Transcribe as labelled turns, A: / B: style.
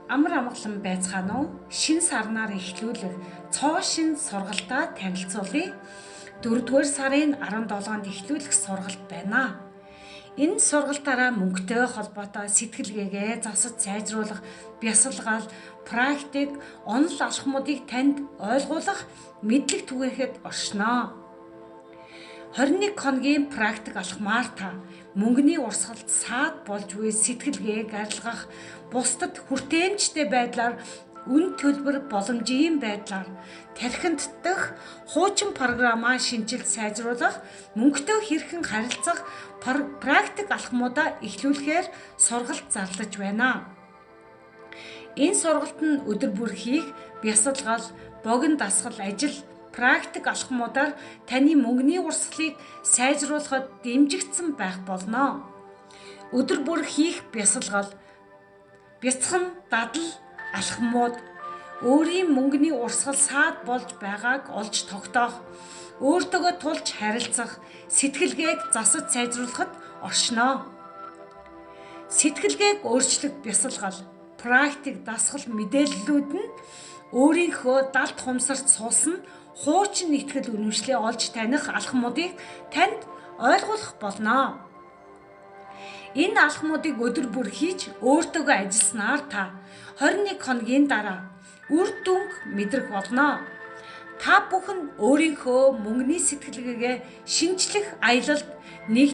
A: Амар амгалан байцгаана уу? Шин сарнаар эхлүүлэх цоо шин сургалтаа танилцуулъя. 4-р сарын 17-нд эхлүүлэх сургалт байна. Энэ сургалтаараа мөнгөтэй холбоотой сэтгэлгээгээ засаж сайжруулах, бясалгал, практик, онол алхмуудыг танд ойлгуулах, мэдлэг түгээхэд оршино. 21 хоногийн практик алхмаар та мөнгөний урсгалд саад болж буй сэтгэлгээг арилгах, бусдад хүртээмжтэй байдлаар үн төлбөр боломжийн байдлаар тархинд дэх хуучин програмаа шинжилж сайжруулах, мөнгөтэй хэрхэн харилцах практик алхмуудаа эхлүүлэхээр сургалт зарлаж байна. Энэ сургалт нь өдөр бүр хийх бясалгал, богино дасгал ажил, практик алхмуудаар таны мөнгөний урсгалыг сайжруулахад дэмжигдсэн байх болно. Өдөр бүр хийх бясалгал, бяцхан дадал алхмууд өөрийн мөнгөний урсгал саад болж байгааг олж тогтоох, өөртөөгөө тулж харилцах, сэтгэлгээг засаж сайжруулахад оршино. Сэтгэлгээг өөрчлөх бясалгал, практик дасгал мэдээллүүд нь өөрийнхөө далд хумсарт суусан хуучин итгэл үнэмшлээ олж таних алхмуудыг танд ойлгуулах болно. Энэ алхмуудыг өдөр бүр хийж өөртөөгөө ажилласнаар та 21 хоногийн дараа үр дүнг мэдрэх болно. Та бүхэн өөрийнхөө мөнгөний сэтгэлгээгээ шинжлэх аялалд нэг